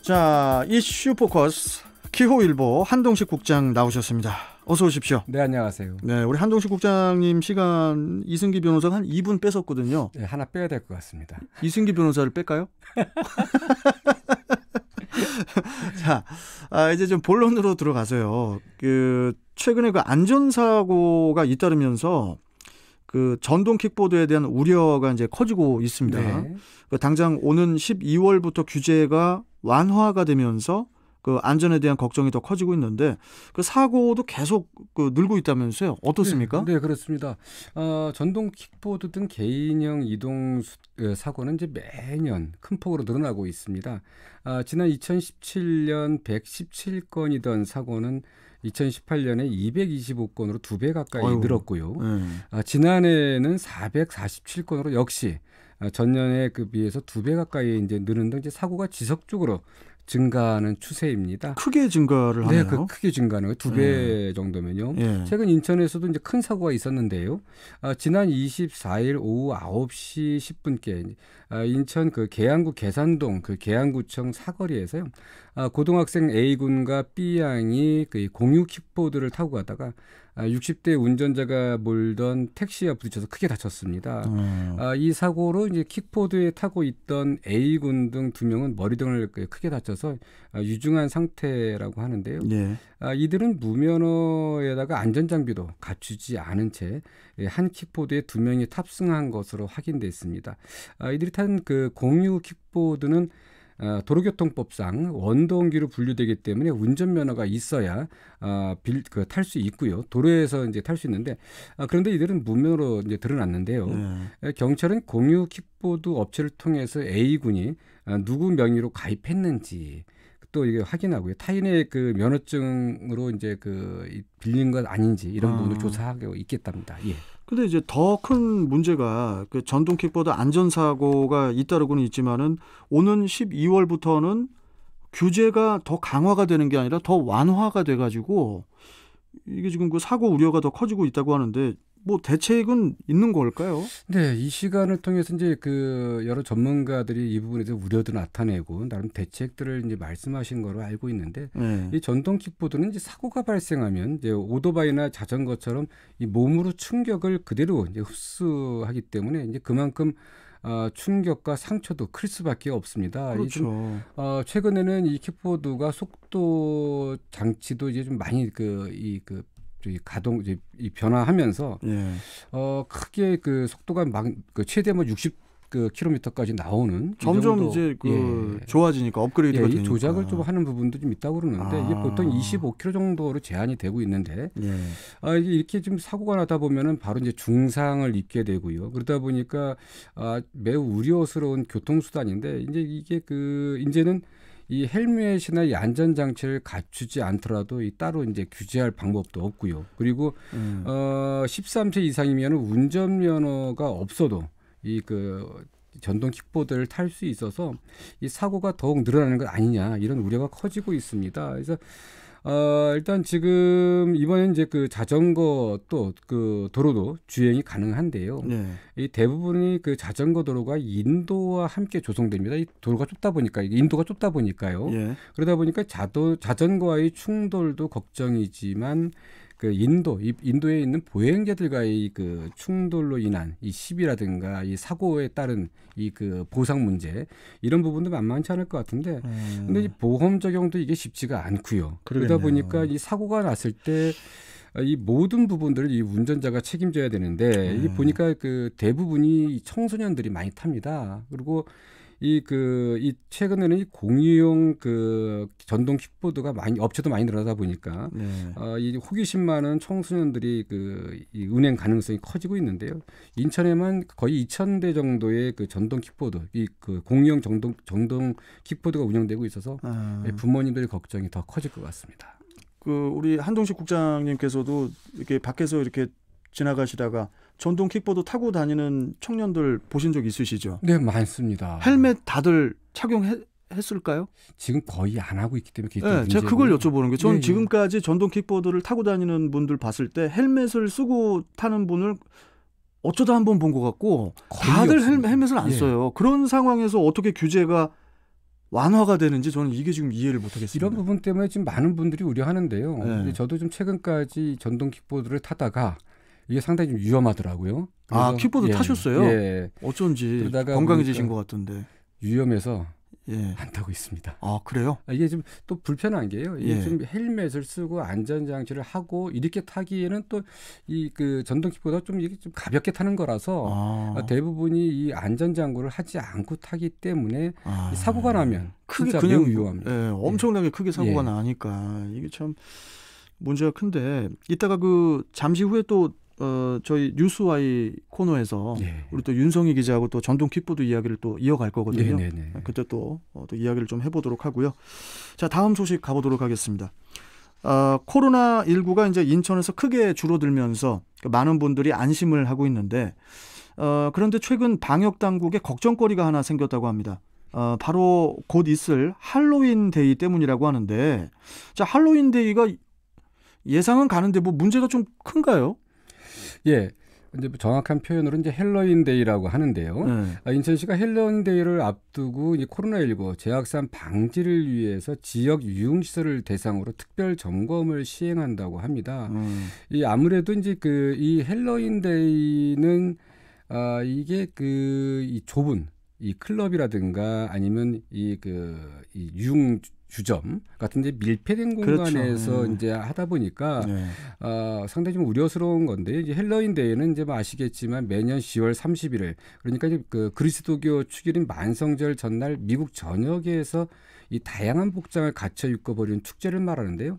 자, 이슈 포커스 기호일보 한동식 국장 나오셨습니다. 어서 오십시오. 네, 안녕하세요. 네, 우리 한동식 국장님 시간 이승기 변호사가 한 2분 뺐었거든요. 네, 하나 빼야 될 것 같습니다. 이승기 변호사를 뺄까요? 자, 이제 좀 본론으로 들어가서요. 최근에 그 안전사고가 잇따르면서 그 전동 킥보드에 대한 우려가 이제 커지고 있습니다. 네. 당장 오는 12월부터 규제가 완화가 되면서 그 안전에 대한 걱정이 더 커지고 있는데 그 사고도 계속 늘고 있다면서요? 어떻습니까? 네, 그렇습니다. 전동 킥보드 등 개인형 이동 사고는 이제 매년 큰 폭으로 늘어나고 있습니다. 지난 2017년 117건이던 사고는 2018년에 225건으로 2배 가까이 늘었고요. 지난해에는 447건으로 역시 전년에 비해서 2배 가까이 이제 늘은 등 이제 사고가 지속적으로 증가하는 추세입니다. 크게 증가를 하네요. 네, 크게 증가하는 거예요. 2배 정도면요. 최근 인천에서도 이제 큰 사고가 있었는데요. 지난 24일 오후 9시 10분께 인천 그 계양구 계산동 그 계양구청 사거리에서요. 고등학생 A군과 B양이 그 공유 킥보드를 타고 가다가 60대 운전자가 몰던 택시와 부딪혀서 크게 다쳤습니다. 이 사고로 이제 킥보드에 타고 있던 A군 등 2명은 머리 등을 크게 다쳐서 유중한 상태라고 하는데요. 네. 이들은 무면허에다가 안전장비도 갖추지 않은 채 한 킥보드에 2명이 탑승한 것으로 확인됐습니다. 이들이 탄 그 공유 킥보드는 도로교통법상 원동기로 분류되기 때문에 운전면허가 있어야 탈 수 있고요. 도로에서 이제 탈 수 있는데 그런데 이들은 무면허로 이제 드러났는데요. 경찰은 공유 킥보드 업체를 통해서 A군이 누구 명의로 가입했는지 또 이게 확인하고요. 타인의 그 면허증으로 이제 빌린 것 아닌지 이런 부분을 조사하고 있겠답니다. 예. 근데 이제 더 큰 문제가 그 전동 킥보드 안전사고가 잇따르고는 있지만은 오는 12월부터는 규제가 더 강화가 되는 게 아니라 더 완화가 돼가지고 이게 지금 그 사고 우려가 더 커지고 있다고 하는데 뭐 대책은 있는 걸까요? 네, 이 시간을 통해서 이제 여러 전문가들이 이 부분에 대해서 우려도 나타내고 나름 대책들을 이제 말씀하신 거로 알고 있는데 이 전동 킥보드는 이제 사고가 발생하면 이제 오토바이나 자전거처럼 이 몸으로 충격을 그대로 이제 흡수하기 때문에 이제 그만큼 충격과 상처도 클 수밖에 없습니다. 그렇죠. 최근에는 이 킥보드가 속도 장치도 이제 좀 많이 가동 변화하면서 크게 그 속도가 최대 60km까지 나오는 점점 이제 좋아지니까 업그레이드가 되니까 이 조작을 좀 하는 부분도 좀 있다고 그러는데 이게 보통 25km 정도로 제한이 되고 있는데 이게 이렇게 좀 사고가 나다 보면은 바로 이제 중상을 입게 되고요. 그러다 보니까 매우 우려스러운 교통수단인데 이제 이게 이제는 이 헬멧이나 이 안전장치를 갖추지 않더라도 따로 이제 규제할 방법도 없고요. 그리고 13세 이상이면 운전면허가 없어도 전동 킥보드를 탈 수 있어서 이 사고가 더욱 늘어나는 것 아니냐 이런 우려가 커지고 있습니다. 그래서 일단 지금 이번에 이제 자전거 또 도로도 주행이 가능한데요. 이 대부분이 자전거 도로가 인도와 함께 조성됩니다. 이 도로가 좁다 보니까 인도가 좁다 보니까요. 그러다 보니까 자전거와의 충돌도 걱정이지만 인도에 있는 보행자들과의 충돌로 인한 이 시비라든가 이 사고에 따른 보상 문제 이런 부분도 만만치 않을 것 같은데, 근데 이 보험 적용도 이게 쉽지가 않고요. 그러다 보니까 이 사고가 났을 때 이 모든 부분들을 이 운전자가 책임져야 되는데 이게 보니까 대부분이 청소년들이 많이 탑니다. 그리고 이 최근에는 이 공유용 전동 킥보드가 업체도 많이 늘어나다 보니까 이 호기심 많은 청소년들이 이 운행 가능성이 커지고 있는데요. 인천에만 거의 2,000대 정도의 전동 킥보드, 공유용 전동 킥보드가 운영되고 있어서 부모님들의 걱정이 더 커질 것 같습니다. 우리 한동식 국장님께서도 이렇게 밖에서 이렇게 지나가시다가 전동 킥보드 타고 다니는 청년들 보신 적 있으시죠? 네, 많습니다. 헬멧 다들 착용했을까요? 지금 거의 안 하고 있기 때문에 제가 그걸 여쭤보는 게 저는 지금까지 전동 킥보드를 타고 다니는 분들 봤을 때 헬멧을 쓰고 타는 분을 어쩌다 한번 본 것 같고 다들 헬멧을 안 써요. 그런 상황에서 어떻게 규제가 완화가 되는지 저는 이게 지금 이해를 못하겠습니다. 이런 부분 때문에 지금 많은 분들이 우려하는데요. 네. 저도 좀 최근까지 전동 킥보드를 타다가 이게 상당히 좀 위험하더라고요. 아, 킥보드 타셨어요? 예. 어쩐지 건강해지신 것 같던데. 위험해서 예. 안 타고 있습니다. 아, 그래요? 이게 좀 또 불편한 게요. 이게 예. 좀 헬멧을 쓰고 안전장치를 하고 이렇게 타기에는 또 이 그 전동 킥보드가 좀 이게 좀 가볍게 타는 거라서 대부분이 이 안전장구를 하지 않고 타기 때문에 이 사고가 나면 크게 진짜 그냥 매우 위험합니다. 예, 엄청나게 크게 사고가 나니까 이게 참 문제가 큰데 이따가 그 잠시 후에 또 저희 뉴스와이 코너에서 우리 또 윤성희 기자하고 또 전동 킥보드 이야기를 또 이어갈 거거든요. 그때 또 이야기를 좀 해보도록 하고요. 자, 다음 소식 가보도록 하겠습니다. 코로나19가 이제 인천에서 크게 줄어들면서 많은 분들이 안심을 하고 있는데 그런데 최근 방역 당국에 걱정거리가 하나 생겼다고 합니다. 바로 곧 있을 할로윈 데이 때문이라고 하는데, 자, 할로윈 데이가 예상은 가는데 뭐 문제가 좀 큰가요? 예. 이제 정확한 표현으로 이제 헬로윈데이라고 하는데요. 인천시가 헬로윈데이를 앞두고 이 코로나19 재확산 방지를 위해서 지역 유흥시설을 대상으로 특별 점검을 시행한다고 합니다. 이 아무래도 이제 이 헬로윈데이는 이게 이 좁은 이 클럽이라든가 아니면 이 유흥 주점 같은 데 밀폐된 공간에서 그렇죠. 이제 하다 보니까 상당히 좀 우려스러운 건데 이제 헬로윈 데이는 이제 뭐 아시겠지만 매년 10월 31일 그러니까 이제 그리스도교 축일인 만성절 전날 미국 전역에서 이 다양한 복장을 갖춰 입고 벌이는 축제를 말하는데요.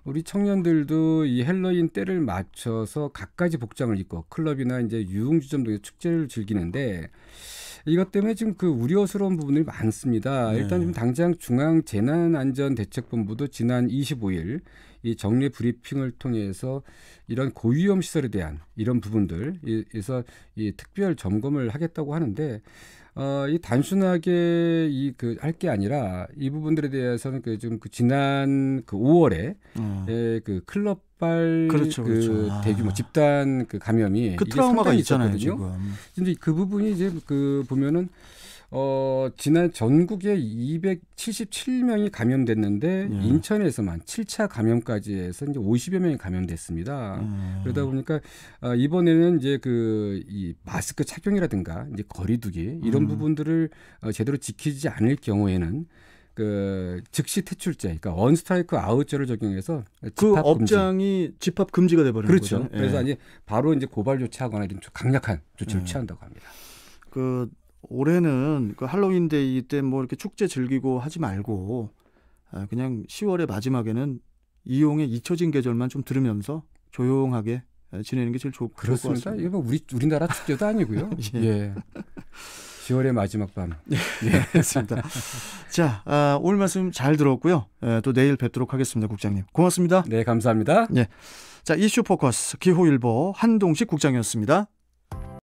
우리 청년들도 이 헬로윈 때를 맞춰서 갖가지 복장을 입고 클럽이나 이제 유흥주점 등의 축제를 즐기는데 이것 때문에 지금 우려스러운 부분들이 많습니다. 일단 지금 당장 중앙재난안전대책본부도 지난 25일 이 정례 브리핑을 통해서 이런 고위험 시설에 대한 이런 부분들에서 이 특별 점검을 하겠다고 하는데 이 단순하게 할 게 아니라 이 부분들에 대해서는 지금 지난 5월에 클럽발 그렇죠. 대규모 집단 감염이 그 트라우마가 있잖아요. 지금. 근데 그 부분이 이제 보면은 지난 전국에 277명이 감염됐는데 인천에서만 7차 감염까지 해서 이제 50여 명이 감염됐습니다. 그러다 보니까 이번에는 이제 이 마스크 착용이라든가 이제 거리두기 이런 부분들을 제대로 지키지 않을 경우에는 즉시 퇴출제, 그러니까 원스트라이크 아웃제를 적용해서 그 업장이 집합 금지가 돼버리는 그렇죠. 거죠. 그래서 이제 바로 이제 고발 조치하거나 이런 강력한 조치를 취한다고 합니다. 올해는 할로윈 데이 때 뭐 이렇게 축제 즐기고 하지 말고 그냥 10월의 마지막에는 이용의 잊혀진 계절만 좀 들으면서 조용하게 지내는 게 제일 좋을 것 같습니다. 그렇습니다. 이거 뭐 우리나라 축제도 아니고요. 예. 10월의 마지막 밤. 그렇습니다. 자, 오늘 말씀 잘 들었고요. 또 내일 뵙도록 하겠습니다, 국장님. 고맙습니다. 네, 감사합니다. 자, 이슈 포커스 기호일보 한동식 국장이었습니다.